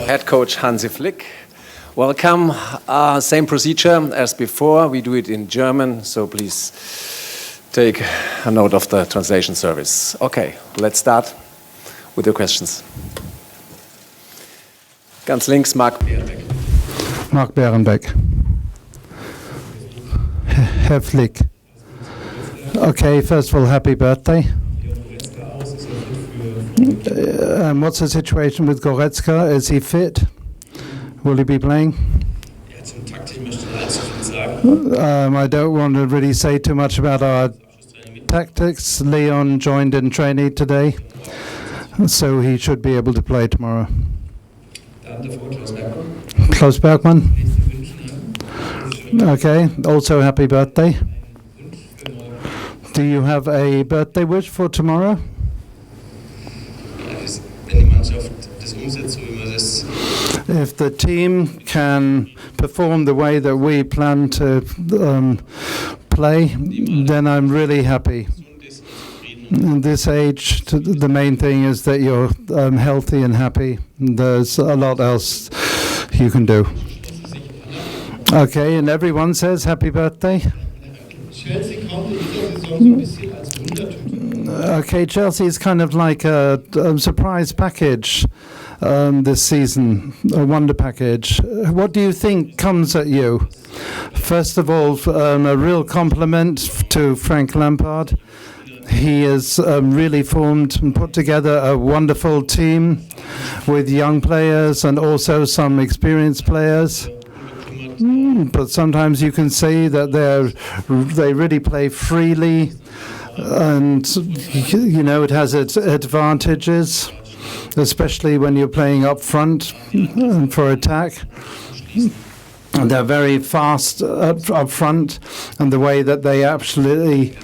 Head coach Hansi Flick. Welcome. Same procedure as before. We do it in German, so please take a note of the translation service. Okay, let's start with the questions. Ganz links, Marc Bärenbeck. Marc Bärenbeck. Herr Flick. Okay, first of all, happy birthday. What's the situation with Goretzka? Is he fit? Will he be playing? I don't want to really say too much about our tactics. Leon joined in training today, so he should be able to play tomorrow. Klaus Bergmann. Okay, also happy birthday. Do you have a birthday wish for tomorrow? If the team can perform the way that we plan to play, then I'm really happy. In this age, the main thing is that you're healthy and happy. There's a lot else you can do. Okay, and everyone says happy birthday. Okay, Chelsea is kind of like a surprise package this season, a wonder package. What do you think comes at you? First of all, a real compliment to Frank Lampard. He has really formed and put together a wonderful team with young players and also some experienced players. But sometimes you can see that they really play freely, and you know it has its advantages, especially when you're playing up front for attack. They're very fast up front, and the way that they absolutely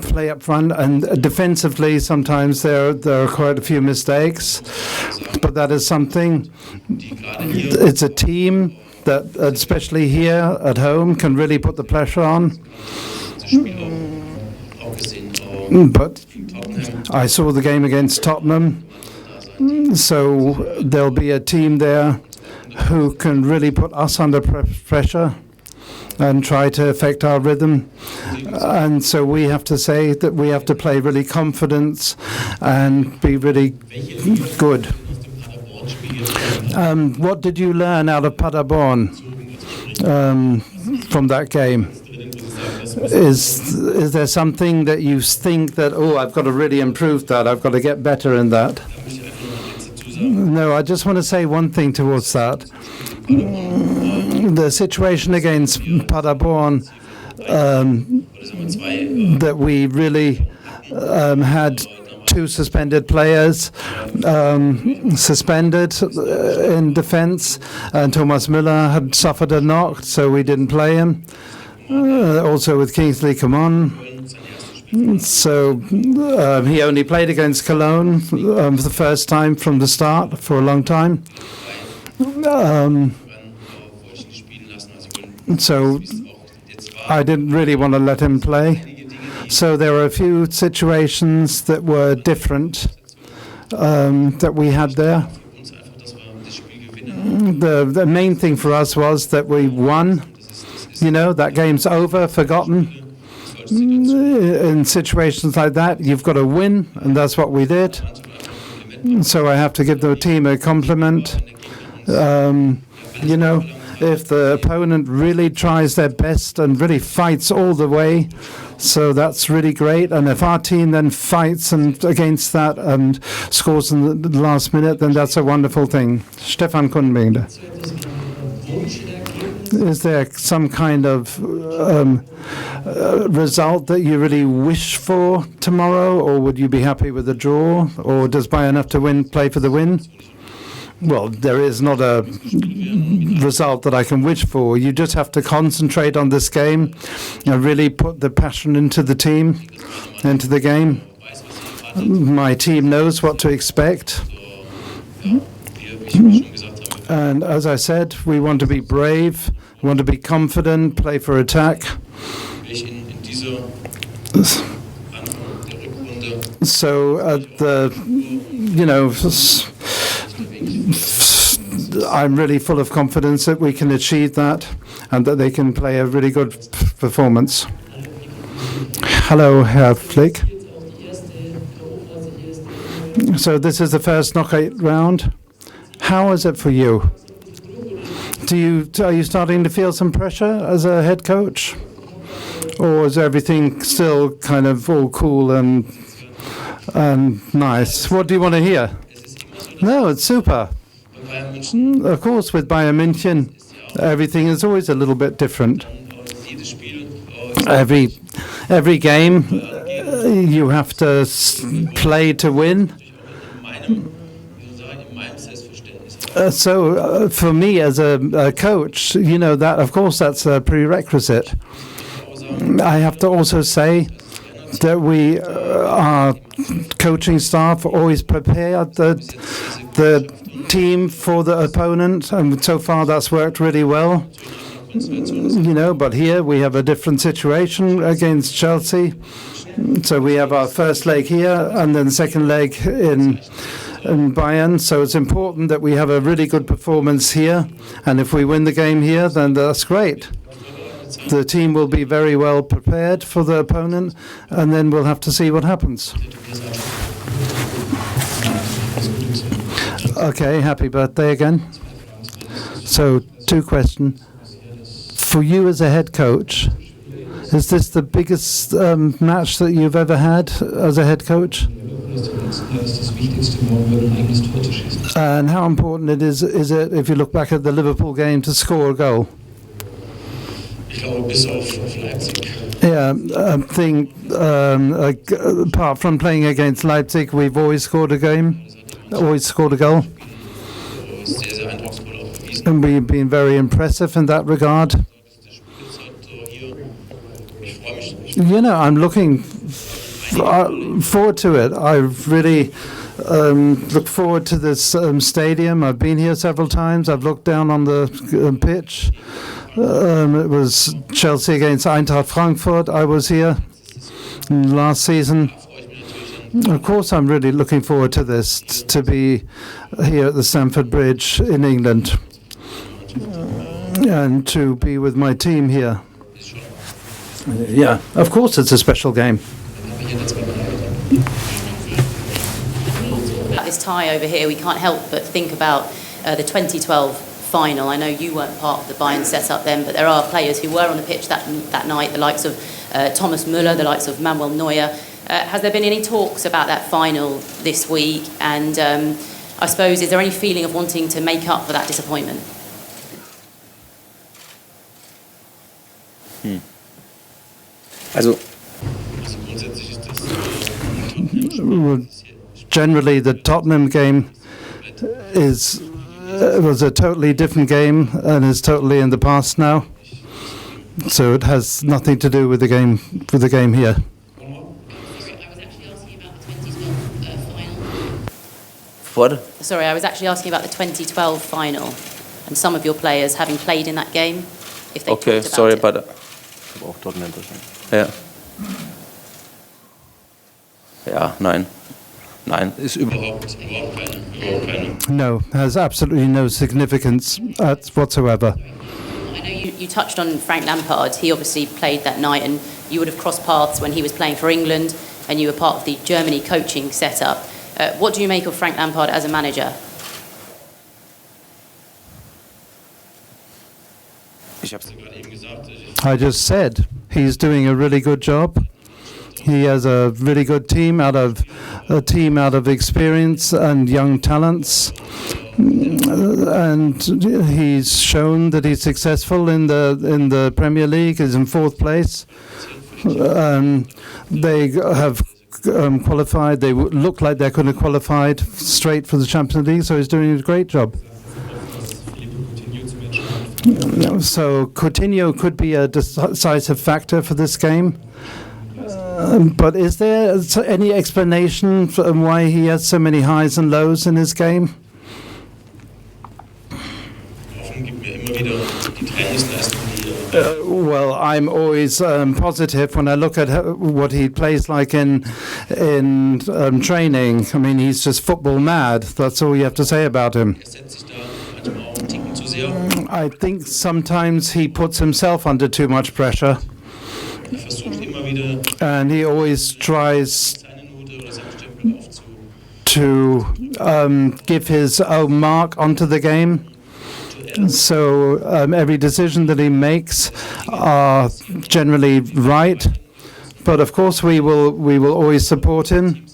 play up front, and defensively sometimes there are quite a few mistakes, but that is something. It's a team that, especially here at home, can really put the pressure on. But I saw the game against Tottenham, so there'll be a team there who can really put us under pressure and try to affect our rhythm. And so we have to say that we have to play really confident and be really good. What did you learn out of Paderborn from that game? Is there something that you think that, oh, I've got to really improve that, I've got to get better in that? No, I just want to say one thing towards that. The situation against Paderborn, that we really had two suspended players suspended in defense, and Thomas Müller had suffered a knock, so we didn't play him. Also with Kingsley Coman. So he only played against Cologne for the first time from the start for a long time. So I didn't really want to let him play. So there were a few situations that were different that we had there. The main thing for us was that we won. You know, that game's over, forgotten. In situations like that, you've got to win, and that's what we did. So I have to give the team a compliment. You know, if the opponent really tries their best and really fights all the way, so that's really great. And if our team then fights and against that and scores in the last minute, then that's a wonderful thing. Stefan Kundenberger. Is there some kind of result that you really wish for tomorrow, or would you be happy with a draw, or does Bayern have to play for the win? Well, there is not a result that I can wish for. You just have to concentrate on this game and really put the passion into the team, into the game. My team knows what to expect. And as I said, we want to be brave, we want to be confident, play for attack. So I'm really full of confidence that we can achieve that and that they can play a really good performance. Hello, Herr Flick. So this is the first knockout round. How is it for you? Are you starting to feel some pressure as a head coach? Or is everything still kind of all cool and nice? What do you want to hear? No, it's super. Of course, with Bayern Munich, everything is always a little bit different. Every game, you have to play to win. So for me as a coach, that of course that's a prerequisite. I have to also say that our coaching staff always prepare the team for the opponent, and so far that's worked really well. But here we have a different situation against Chelsea. So we have our first leg here and then the second leg in Bayern. So it's important that we have a really good performance here. And if we win the game here, then that's great. The team will be very well prepared for the opponent, and then we'll have to see what happens. Okay, happy birthday again. So, 2 questions. For you as a head coach, is this the biggest match that you've ever had as a head coach? And how important is it, if you look back at the Liverpool game, to score a goal? Yeah, I think apart from playing against Leipzig, we've always scored a goal. And we've been very impressive in that regard. I'm looking forward to it. I really look forward to this stadium. I've been here several times. I've looked down on the pitch. It was Chelsea against Eintracht Frankfurt. I was here last season. Of course, I'm really looking forward to this, to be here at the Stamford Bridge in England and to be with my team here. Yeah, of course it's a special game. At this tie over here, we can't help but think about the 2012 final. I know you weren't part of the Bayern setup then, but there are players who were on the pitch that night, the likes of Thomas Müller, the likes of Manuel Neuer. Has there been any talks about that final this week? And I suppose, is there any feeling of wanting to make up for that disappointment? Generally, the Tottenham game was a totally different game and is totally in the past now. So it has nothing to do with the game here. Sorry, I was actually asking about the 2012 final and some of your players having played in that game. If they Okay, talked sorry, about it. but ja. Ja, nein. Nein, ist überhaupt keine. No, has absolutely no significance whatsoever. I know you touched on Frank Lampard. He obviously played that night, and you would have crossed paths when he was playing for England, and you were part of the Germany coaching setup. What do you make of Frank Lampard as a manager? I just said he's doing a really good job. He has a really good team out of experience and young talents, and he's shown that he's successful in the Premier League. He's in 4th place. They have qualified. They look like they could have qualified straight for the Champions League. So he's doing a great job. So Coutinho could be a decisive factor for this game. But is there any explanation for why he has so many highs and lows in his game? Well, I'm always positive when I look at what he plays like in training. I mean, he's just football mad. That's all you have to say about him. I think sometimes he puts himself under too much pressure. And he always tries to give his own mark onto the game. So every decision that he makes are generally right. But of course we will always support him.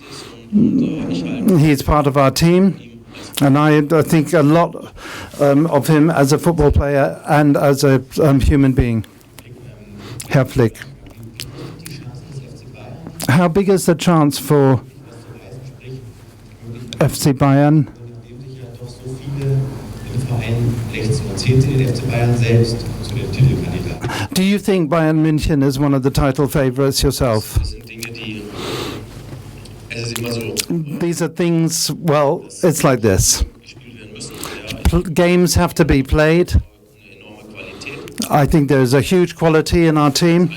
He's part of our team. And I think a lot of him as a football player and as a human being. Herr Flick. How big is the chance for FC Bayern? Do you think Bayern München is one of the title favourites yourself? These are things, well, it's like this. Games have to be played. I think there's a huge quality in our team.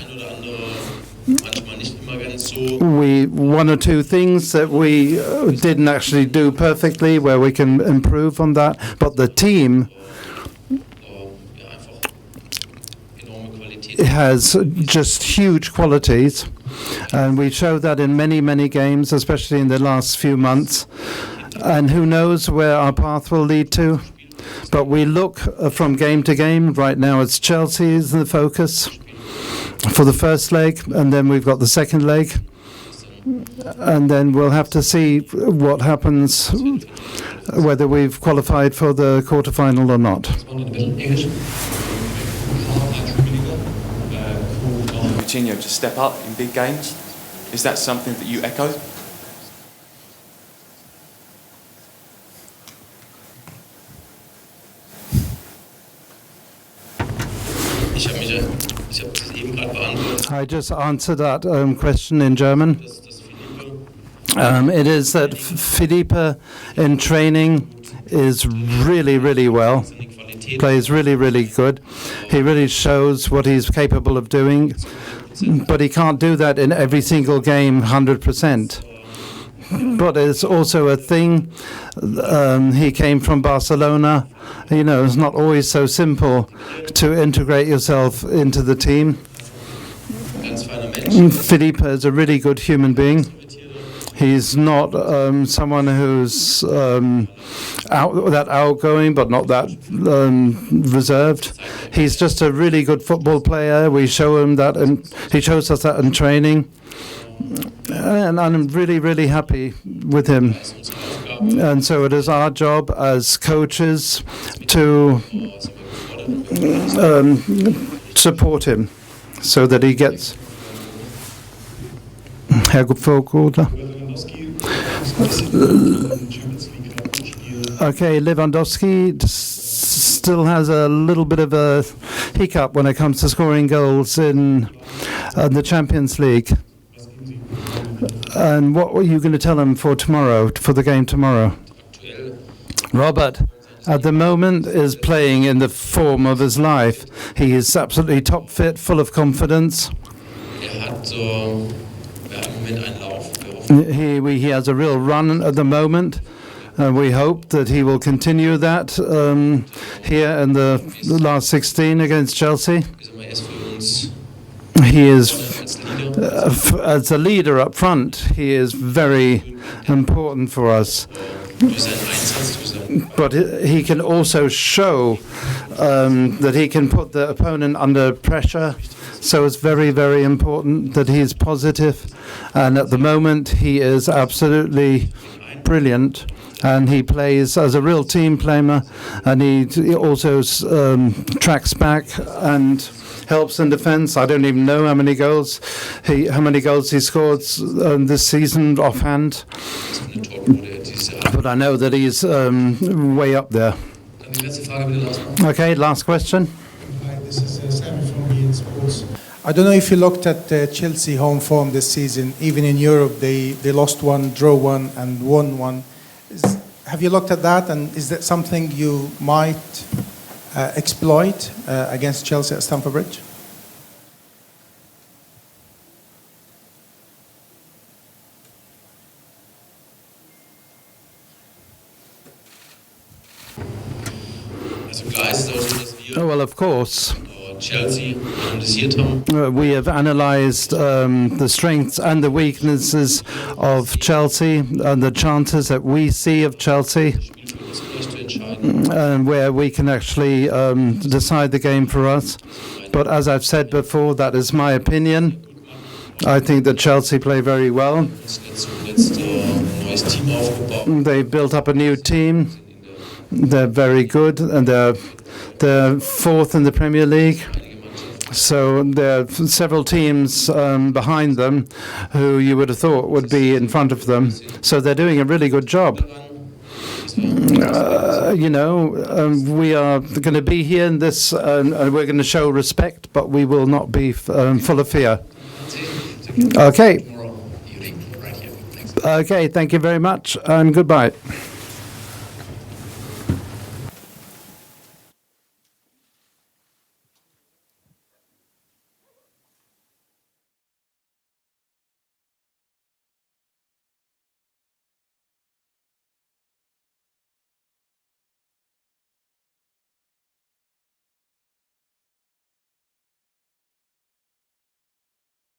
One or two things that we didn't actually do perfectly, where we can improve on that. But the team has just huge qualities, and we showed that in many, many games, especially in the last few months. And who knows where our path will lead to? But we look from game to game. Right now it's Chelsea is the focus for the first leg, and then we've got the second leg. And then we'll have to see what happens, whether we've qualified for the quarterfinal or not. Coutinho to step up in big games. Is that something that you echo? I just answered that question in German. It is that Felipe in training is really, really well. Plays really, really good. He really shows what he's capable of doing, but he can't do that in every single game 100%. But it's also a thing. He came from Barcelona. You know, it's not always so simple to integrate yourself into the team. Felipe is a really good human being. He's not someone who's that outgoing, but not that reserved. He's just a really good football player. We show him that, and he shows us that in training. And I'm really, really happy with him. And so it is our job as coaches to support him so that he gets. Herr Vogtler. Okay, Lewandowski still has a little bit of a hiccup when it comes to scoring goals in the Champions League. And what were you going to tell him for tomorrow, for the game tomorrow? Robert, at the moment, is playing in the form of his life. He is absolutely top fit, full of confidence. He has a real run at the moment. We hope that he will continue that here in the last 16 against Chelsea. He is, as a leader up front, he is very important for us. But he can also show that he can put the opponent under pressure. So it's very, very important that he's positive. And at the moment, he is absolutely brilliant. And he plays as a real team player. And he also tracks back and helps in defence. I don't even know how many goals he scored this season offhand. But I know that he's way up there. Okay, last question. This is Sammy from beIN Sports. I don't know if you looked at Chelsea home form this season. Even in Europe, they lost one, drew one, and won one. Have you looked at that, and is that something you might exploit against Chelsea at Stamford Bridge? Oh, well, of course. Chelsea analysiert haben. We have analysed the strengths and the weaknesses of Chelsea and the chances that we see of Chelsea, and where we can actually decide the game for us. But as I've said before, that is my opinion. I think that Chelsea play very well. They've built up a new team. They're very good, and they're fourth in the Premier League. So there are several teams behind them who you would have thought would be in front of them. So they're doing a really good job. We are going to be here in this, and we're going to show respect, but we will not be full of fear. Okay. Okay, thank you very much, and goodbye.